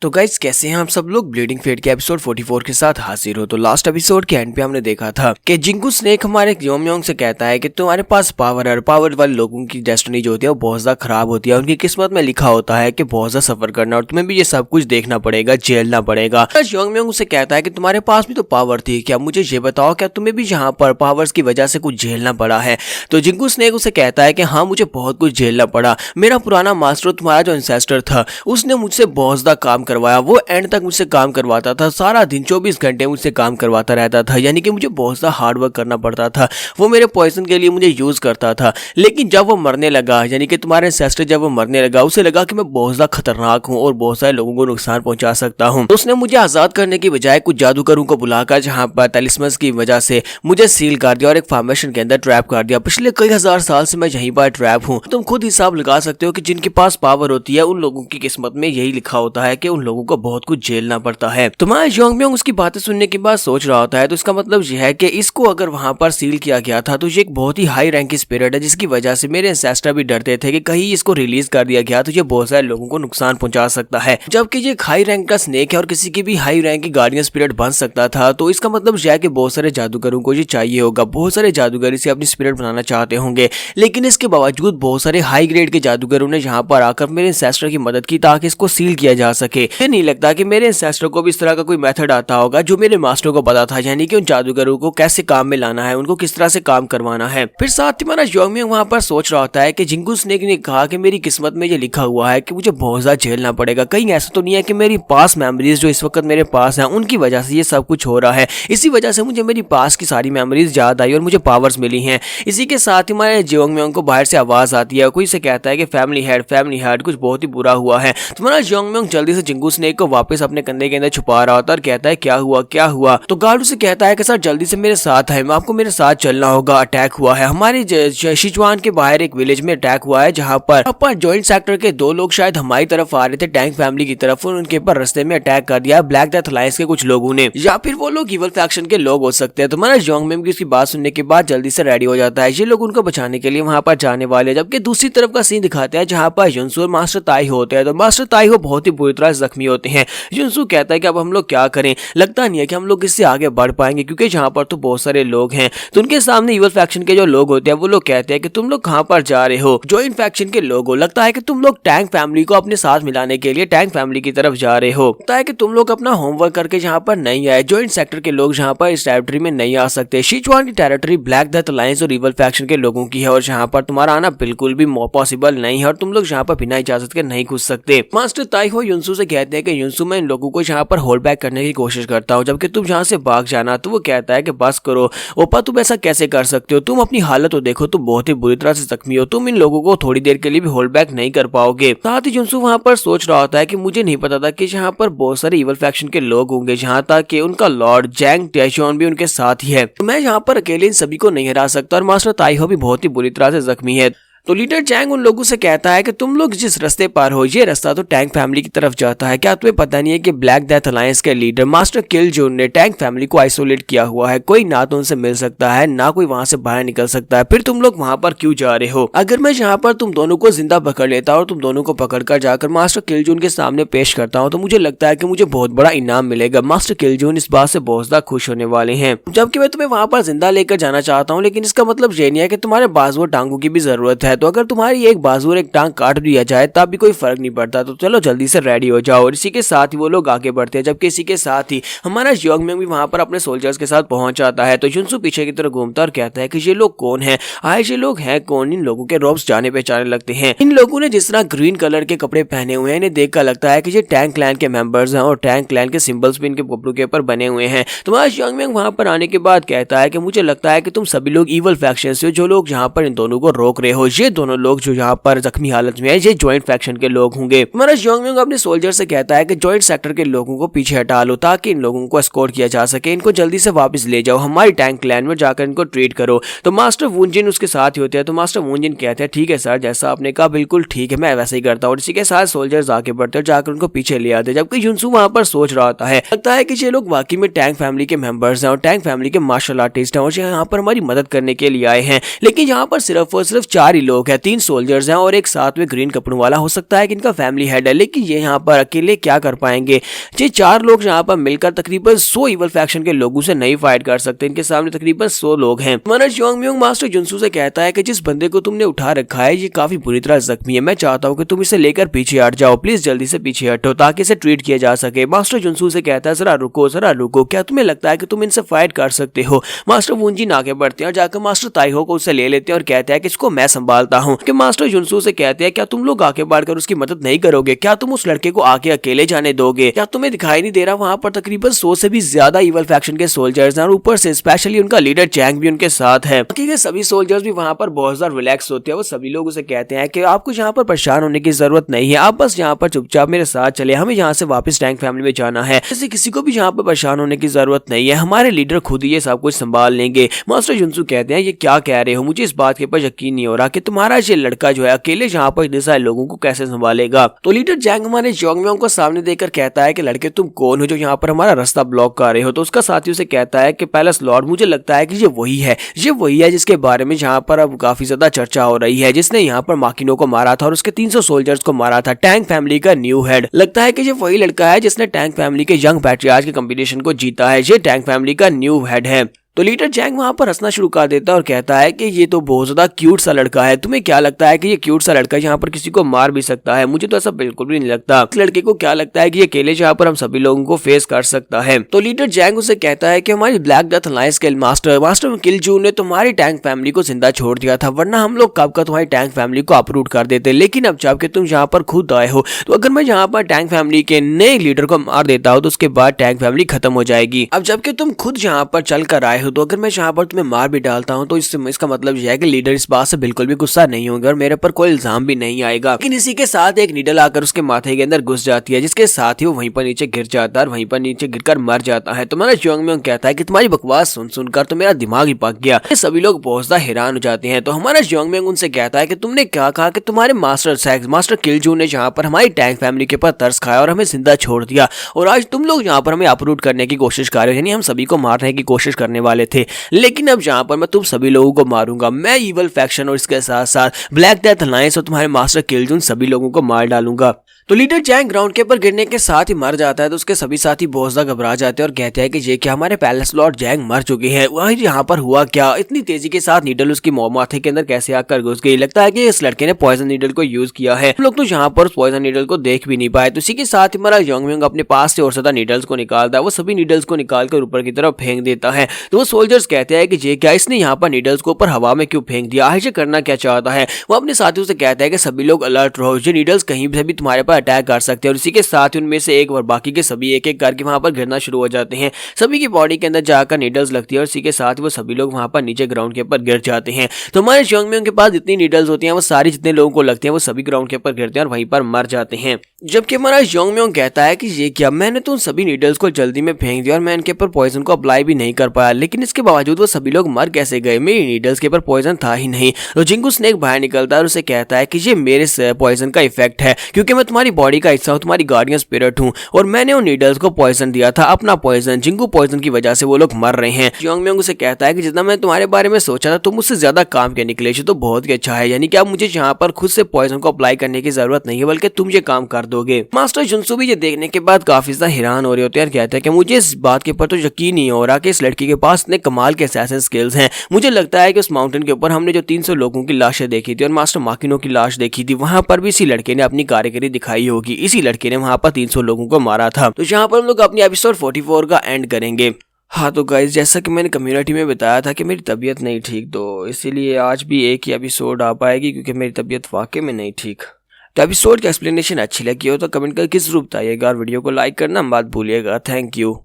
तो गाइस कैसे हैं आप सब लोग। ब्लीडिंग फेट के एपिसोड 44 के साथ हाजिर हो। तो लास्ट एपिसोड के एंड पे हमने देखा था कि जिंगू स्नेक हमारे योंग से कहता है कि तुम्हारे पास पावर है और पावर वाले लोगों की डेस्टिनी जो होती है वो बहुत ज्यादा खराब होती है। उनकी किस्मत में लिखा होता है कि बहुत ज्यादा सफर करना और तुम्हें भी ये सब कुछ देखना पड़ेगा, झेलना पड़ेगा। योंग उसे कहता है कि तुम्हारे पास भी तो पावर थी, क्या मुझे ये बताओ क्या तुम्हें भी यहाँ पर पावर्स की वजह से कुछ झेलना पड़ा है। तो जिंगू स्नेक उसे कहता है कि हाँ मुझे बहुत कुछ झेलना पड़ा। मेरा पुराना मास्टर तुम्हारा जो एंसेस्टर था उसने मुझसे बहुत ज्यादा काम करवाया। वो एंड तक मुझसे काम करवाता था, सारा दिन 24 घंटे मुझसे काम करवाता रहता था, यानी कि मुझे बहुत सा हार्ड वर्क करना पड़ता था। वो मेरे पॉइजन के लिए मुझे यूज करता था। लेकिन जब वो मरने लगा, यानी कि तुम्हारे एंसेस्टर जब वो मरने लगा, उसे लगा कि मैं बहुत ज्यादा खतरनाक हूँ और बहुत सारे लोगों को नुकसान पहुंचा सकता हूँ। तो उसने मुझे आजाद करने की बजाय कुछ जादूगरों को बुलाकर जहाँ पर तलिस्मस की वजह से मुझे सील कर दिया और एक फॉर्मेशन के अंदर ट्रैप कर दिया। पिछले कई हजार साल से मैं यहीं पर ट्रैप हूँ। तुम खुद हिसाब लगा सकते हो कि जिनके पास पावर होती है उन लोगों की किस्मत में यही लिखा होता है कि उन लोगों को बहुत कुछ झेलना पड़ता है। तुम्हारा योंग उसकी बातें सुनने के बाद सोच रहा होता है, तो इसका मतलब यह है कि इसको अगर वहां पर सील किया गया था तो ये एक बहुत ही हाई रैंक की स्पिरिट है, जिसकी वजह से मेरे एंसेस्टर भी डरते थे कि कहीं इसको रिलीज कर दिया गया तो ये बहुत सारे लोगों को नुकसान पहुंचा सकता है। जबकि ये एक हाई रैंक का स्नेक है और किसी की भी हाई रैंक की गार्डियन स्पिरिट बन सकता था। तो इसका मतलब यह है कि बहुत सारे जादूगरों को ये चाहिए होगा, बहुत सारे जादूगर इसे अपनी स्पिरिट बनाना चाहते होंगे। लेकिन इसके बावजूद बहुत सारे हाई ग्रेड के जादूगरों ने यहाँ पर आकर मेरे एंसेस्टर की मदद की ताकि इसको सील किया जा सके। नहीं लगता कि मेरे एंसेस्टर को भी इस तरह का कोई मेथड आता होगा जो मेरे मास्टर को पता था, यानी कि उन जादूगरों को कैसे काम में लाना है, उनको किस तरह से काम करवाना है। फिर साथ ही हमारा योंग वहां पर सोच रहा होता है कि जिंगू स्नेक ने कहा कि मेरी किस्मत में ये लिखा हुआ है कि मुझे बहुत ज्यादा झेलना पड़ेगा। कहीं ऐसा तो नहीं है कि मेरी पास मेमोरीज जो इस वक्त मेरे पास है उनकी वजह से ये सब कुछ हो रहा है। इसी वजह से मुझे मेरी पास की सारी मेमोरीज याद आई और मुझे पावर्स मिली हैं। इसी के साथ ही हमारे योंग को बाहर से आवाज आती है, कोई से कहता है कि फैमिली हेड कुछ बहुत ही बुरा हुआ है। तुम्हारा योंग जल्दी से जिंगू स्नेक को वापस अपने कंधे के अंदर छुपा रहा होता है और कहता है क्या हुआ। तो गार्ड उसे कहता है कि सर जल्दी से मेरे साथ है, आपको मेरे साथ चलना होगा। अटैक हुआ है हमारे सिचुआन के बाहर एक विलेज में अटैक हुआ है जहां पर जॉइंट सेक्टर के दो लोग शायद हमारी तरफ आ रहे थे टैंक फैमिली की तरफ, और उनके ऊपर रास्ते में अटैक कर दिया ब्लैक डेथ अलायंस के कुछ लोगों ने, या फिर वो लोग इवल फैक्शन के लोग हो सकते हैं। तो हमारा योंग की उसकी बात सुनने के बाद जल्दी से रेडी हो जाता है। ये लोग उनको बचाने के लिए वहां पर जाने वाले। जबकि दूसरी तरफ का सीन दिखाते हैं जहां पर युनसू और मास्टर ताईहो होते हैं। तो मास्टर ताईहो बहुत ही बुरी तरह जख्मी होते हैं। युनसू कहता है कि अब हम लोग क्या करें, लगता नहीं है कि हम लोग इससे आगे बढ़ पाएंगे क्योंकि यहाँ पर तो बहुत सारे लोग हैं। तो उनके सामने इवल फैक्शन के जो लोग होते हैं वो लोग कहते हैं कि तुम लोग कहाँ पर जा रहे हो, जॉइंट फैक्शन के लोग हो, लगता है कि तुम लोग टैंक फैमिली को अपने साथ मिलाने के लिए टैंक फैमिली की तरफ जा रहे हो, लगता है कि तुम लोग अपना होमवर्क करके यहाँ पर नहीं आए। जॉइंट सेक्टर के लोग यहाँ पर इस टेरिटरी में नहीं आ सकते। सिचुआन की टेरिटरी ब्लैक डेथ अलायंस और इवल फैक्शन के लोगों की है और यहाँ पर तुम्हारा आना बिल्कुल भी पॉसिबल नहीं है और तुम लोग यहाँ पर बिना इजाजत के नहीं घुस सकते। मास्टर ताईहो युनसू से कहते हैं कि युनसू मैं इन लोगों को यहाँ पर होल्ड बैक करने की कोशिश करता हूँ, जबकि तुम यहाँ से भाग जाना। तो वो कहता है कि बस करो ओपा, तुम ऐसा कैसे कर सकते हो, तुम अपनी हालत तो देखो, तुम बहुत ही बुरी तरह से जख्मी हो, तुम इन लोगों को थोड़ी देर के लिए भी होल्ड बैक नहीं कर पाओगे। साथ ही जुनसू वहाँ पर सोच रहा होता है कि मुझे नहीं पता था कि यहाँ पर बहुत सारे इवल फैक्शन के लोग होंगे, जहाँ तक कि उनका लॉर्ड जैंग टैशोन भी उनके साथ ही है। तो मैं यहाँ पर अकेले इन सभी को नहीं हरा सकता और मास्टर ताईहो भी बहुत ही बुरी तरह से जख्मी है। तो लीडर जैंग उन लोगों से कहता है कि तुम लोग जिस रास्ते पर हो ये रास्ता तो टैंक फैमिली की तरफ जाता है। क्या तुम्हें पता नहीं है कि ब्लैक डेथ अलायंस के लीडर मास्टर किलजोन ने टैंक फैमिली को आइसोलेट किया हुआ है, कोई ना तो उनसे मिल सकता है ना कोई वहां से बाहर निकल सकता है। फिर तुम लोग वहां पर क्यों जा रहे हो? अगर मैं यहाँ पर तुम दोनों को जिंदा पकड़ लेता और तुम दोनों को पकड़कर जाकर मास्टर किलजोन के सामने पेश करता हूँ तो मुझे लगता है कि मुझे बहुत बड़ा इनाम मिलेगा। मास्टर किलजोन इस बात से बहुत ज्यादा खुश होने वाले हैं, जबकि मैं तुम्हें वहां पर जिंदा लेकर जाना चाहता हूँ। लेकिन इसका मतलब ये नहीं है कि तुम्हारे बाजू और टांगों की भी जरूरत है। तो अगर तुम्हारी एक बाजू और एक टांग काट दिया जाए तब भी कोई फर्क नहीं पड़ता। तो चलो जल्दी से रेडी हो जाओ। और इसी के साथ ही वो लोग आगे बढ़ते हैं। जबकि इसी के साथ ही हमारा योंग भी वहां पर अपने सोल्जर्स के साथ पहुंच जाता है। तो युनसू पीछे की तरफ घूमता और कहता है कि ये लोग कौन है, आए ये लोग हैं कौन? इन लोगों के रोब्स जाने पहचाने लगते हैं। इन लोगों ने जिस तरह ग्रीन कलर के कपड़े पहने हुए हैं इन्हें देखकर लगता है कि ये टैंक क्लैन के मेंबर्स हैं और टैंक क्लैन के सिंबल्स भी इनके कपड़ों के ऊपर बने हुए हैं। तो हमारा योंग वहां पर आने के बाद कहता है कि मुझे लगता है कि तुम सभी लोग इवल फैक्शन से जो लोग यहाँ पर इन दोनों को रोक रहे हो, ये दोनों लोग जो यहाँ पर जख्मी हालत में है ये जॉइंट फैक्शन के लोग होंगे। हमारा योंग अपने सोल्जर से कहता है कि जॉइंट सेक्टर के लोगों को पीछे हटा लो ताकि इन लोगों को एस्कॉर्ट किया जा सके। इनको जल्दी से वापस ले जाओ, हमारी टैंक क्लैन में जाकर इनको ट्रीट करो। तो मास्टर वुनजिन उसके साथ ही होते हैं। तो मास्टर वुनजिन कहते हैं ठीक है सर, जैसा आपने कहा बिल्कुल ठीक है, मैं वैसे ही करता हूँ। इसी के साथ सोल्जर्स आगे बढ़ते हैं, जाकर उनको पीछे ले आते हैं। जबकि युनसू वहां पर सोच रहा होता है, लगता है कि ये लोग वाकई में टैंक फैमिली के मेंबर्स हैं और टैंक फैमिली के मार्शल आर्टिस्ट हैं और यहाँ पर हमारी मदद करने के लिए आए हैं। लेकिन यहाँ पर सिर्फ और सिर्फ 4 ही लोग हैं, 3 सोल्जर्स हैं और एक साथ में ग्रीन कपड़ों वाला, हो सकता है कि इनका फैमिली हेड है, लेकिन ये यहाँ पर अकेले क्या कर पाएंगे। ये 4 लोग यहाँ पर मिलकर तकरीबन 100 इवल फैक्शन के लोगों से नहीं फाइट कर सकते। इनके सामने तकरीबन 100 लोग हैं। हमारा जोंगम्योंग मास्टर जुनसू से कहता है कि जिस बंदे को तुमने उठा रखा है ये काफी बुरी तरह जख्मी है, मैं चाहता हूँ कि तुम इसे लेकर पीछे हट जाओ, प्लीज जल्दी से पीछे हटो ताकि इसे ट्रीट किया जा सके। मास्टर जुनसू से कहता है जरा रुको, क्या तुम्हें लगता है कि तुम इनसे फाइट कर सकते हो। मास्टर वुंजी आगे बढ़ते हैं और जाकर मास्टर ताइहो को उससे ले लेते हैं और कहते हैं कि इसको मैं संभालता हूँ। कि मास्टर जुनसू से कहते हैं क्या तुम लोग आगे बढ़कर उसकी मदद नहीं करोगे, क्या तुम उस लड़के को आगे अकेले जाने दोगे, क्या तुम्हें दिखाई नहीं दे रहा वहाँ पर तकरीबन 100 से भी ज्यादा इवल फैक्शन के सोल्जर्स हैं और ऊपर से स्पेशली उनका लीडर चैंग भी उनके साथ है। बाकी के सभी सोल्जर्स भी वहाँ पर बहुत ज्यादा रिलैक्स होते हैं। वो सभी लोग उसे कहते हैं कि आपको यहाँ पर परेशान होने की जरूरत नहीं है, आप बस यहाँ पर चुपचाप मेरे साथ चले, हमें यहाँ से वापस टैंक फैमिली में जाना है, ऐसे किसी को भी यहाँ पर परेशान होने की जरूरत नहीं है, हमारे लीडर खुद ही ये सब कुछ संभाल लेंगे। मास्टर जुनसू कहते हैं ये क्या कह रहे हो, मुझे इस बात के ऊपर यकीन नहीं हो रहा कि तुम्हारा ये लड़का जो है अकेले यहाँ पर इतने सारे लोगों को कैसे संभालेगा। तो लीडर जैंग हमारे जोंगम्योंग को सामने देखकर कहता है कि लड़के तुम कौन हो जो यहाँ पर हमारा रास्ता ब्लॉक कर रहे हो। तो उसका साथी उसे कहता है कि पैलेस लॉर्ड, मुझे लगता है कि ये वही है जिसके बारे में यहाँ पर अब काफी ज्यादा चर्चा हो रही है, जिसने यहाँ पर माकिनो को मारा था और उसके 300 सोल्जर्स को मारा था, टैंक फैमिली का न्यू हेड। लगता है कि ये वही लड़का है जिसने टैंक फैमिली के यंग पैट्रियार्च के कंपटीशन को जीता है, ये टैंक फैमिली का न्यू हेड है। तो लीडर जैंग वहां पर हंसना शुरू कर देता है और कहता है कि ये तो बहुत ज्यादा क्यूट सा लड़का है, तुम्हें क्या लगता है कि ये क्यूट सा लड़का यहाँ पर किसी को मार भी सकता है, मुझे तो ऐसा बिल्कुल भी नहीं लगता। इस लड़के को क्या लगता है कि ये अकेले यहाँ पर हम सभी लोगों को फेस कर सकता है। तो लीडर जैंग उसे कहता है कि हमारी ब्लैक डेथ अलायंस के मास्टर किलजू ने तुम्हारी टैंक फैमिली को जिंदा छोड़ दिया था, वरना हम लोग कब का तुम्हारी टैंक फैमिली को अपरूट कर देते, लेकिन अब जबकि तुम यहाँ पर खुद आए हो तो अगर मैं यहाँ पर टैंक फैमिली के नए लीडर को मार देता हूँ तो उसके बाद टैंक फैमिली खत्म हो जाएगी। अब जबकि तुम खुद यहाँ पर चल कर आए हो तो अगर मैं यहाँ तुम्हें मार भी डालता हूं तो इसका मतलब यह है कि लीडर इस बात से बिल्कुल भी गुस्सा नहीं होंगे और मेरे पर कोई इल्जाम भी नहीं आएगा। लेकिन इसी के साथ एक नीडल आकर उसके माथे के अंदर घुस जाती है, जिसके साथ ही वो वहीं पर नीचे गिर जाता है और वहीं पर नीचे गिरकर मर जाता है। तो मेरा जोंगम्योंग कहता है कि तुम्हारी बकवास सुन सुनकर तो मेरा दिमाग ही पक गया। सभी लोग बहुत ज्यादा हैरान हो जाते हैं। तो हमारा जोंगम्योंग उनसे कहता है कि तुमने क्या कहा कि तुम्हारे मास्टर किलजू ने यहाँ पर हमारी टैंक फैमिली के ऊपर तरस खाया और हमें जिंदा छोड़ दिया और आज तुम लोग यहाँ पर हमें अपरूट करने की कोशिश कर रहे हो, यानी हम सभी को मारने की कोशिश करने वाले थे, लेकिन अब यहाँ पर मैं तुम सभी लोगों को मारूंगा, मैं इवल फैक्शन और इसके साथ साथ ब्लैक डेथ अलायंस और तुम्हारे मास्टर किलजू सभी लोगों को मार डालूंगा। तो लीडर जैंग ग्राउंड के ऊपर गिरने के साथ ही मर जाता है। तो उसके सभी साथी बहुत ज्यादा घबरा जाते हैं और कहते हैं कि ये क्या हमारे पैलेस लॉर्ड जैंग मर चुके हैं, वही यहाँ पर हुआ क्या, इतनी तेजी के साथ नीडल उसकी माथे के अंदर कैसे आकर घुस गई, लगता है कि इस लड़के ने पॉइजन नीडल को यूज किया है। हम लोग तो यहाँ पर पॉइजन नीडल को देख भी नहीं पाए। तो इसी के साथ ही हमारा जोंगम्योंग अपने पास से और ज्यादा नीडल्स को निकालता है, वो सभी नीडल्स को निकालकर ऊपर की तरफ फेंक देता है। तो वो सोल्जर्स कहते हैं कि ये क्या, इसने यहाँ पर नीडल्स को ऊपर हवा में क्यों फेंक दिया, ये करना क्या चाहता है। वो अपने साथियों से कहता है कि सभी लोग अलर्ट रहो, ये नीडल्स कहीं से भी तुम्हारे पर अटैक कर सकते हैं। और इसी के साथ ही उनमें से एक और बाकी के सभी एक एक करके वहां पर गिरना शुरू हो जाते हैं, सभी की बॉडी के अंदर जाकर नीडल्स लगती है और इसी के साथ वो सभी लोग वहां पर नीचे ग्राउंड के ऊपर गिर जाते हैं। तो हमारे जोंगम्योंग के पास जितनी नीडल्स होती हैं वो सारी जितने लोगों को लगती हैं वो सभी ग्राउंड के ऊपर गिरते हैं और वहीं पर मर जाते हैं। जबकि हमारा जोंगम्योंग कहता है कि ये क्या, मैंने तो उन सभी नीडल्स को जल्दी में फेंक दिया और मैं इनके ऊपर पॉइजन को अप्लाई भी नहीं कर पाया, लेकिन इसके बावजूद वो सभी लोग मर कैसे गए, मेरी नीडल्स के ऊपर पॉइजन था ही नहीं। तो जिंगू स्नेक बाहर निकलता है और उसे कहता है कि ये मेरे पॉइजन का इफेक्ट है, क्योंकि मैं तुम्हारी बॉडी का हिस्सा हूँ, तुम्हारी गार्डियन स्पिरिट हूँ और मैंने उन नीडल्स को पॉइजन दिया था, अपना पॉइजन, जिंगू पॉइजन की वजह से वो लोग मर रहे हैं। जोंगम्योंग उसे कहता है कि जितना मैं तुम्हारे बारे में सोचा था तुम मुझसे ज्यादा काम के निकले, तो बहुत ही अच्छा है, यानी कि अब मुझे यहाँ पर खुद से पॉइजन को अप्लाई करने की जरूरत नहीं है बल्कि तुम ये काम कर दोगे। मास्टर जुनसू भी ये देखने के बाद काफी ज्यादा हैरान हो रहे होते हैं और कहते हैं कि मुझे इस बात के ऊपर तो यकीन नहीं हो रहा कि इस लड़की के पास इतने कमाल के असैसिन स्किल्स हैं। मुझे लगता है कि उस माउंटेन के ऊपर हमने जो 300 लोगों की लाशें देखी थी और मास्टर माकिनो की लाश देखी थी, वहां पर भी इसी लड़के ने अपनी कारीगरी दिखाई होगी, इसी लड़के ने वहां पर 300 लोगों को मारा था। तो यहाँ पर हम लोग अपनी एपिसोड 44 का एंड करेंगे। हाँ तो गाइस, जैसा कि मैंने कम्युनिटी में बताया था कि मेरी तबीयत नहीं ठीक, तो इसीलिए आज भी एक ही एपिसोड आ पाएगी क्योंकि मेरी तबीयत वाकई में नहीं ठीक। तो एपिसोड की एक्सप्लेनेशन अच्छी लगी हो तो कमेंट करके जरूर बताइएगा और वीडियो को लाइक करना मत भूलिएगा। Thank you.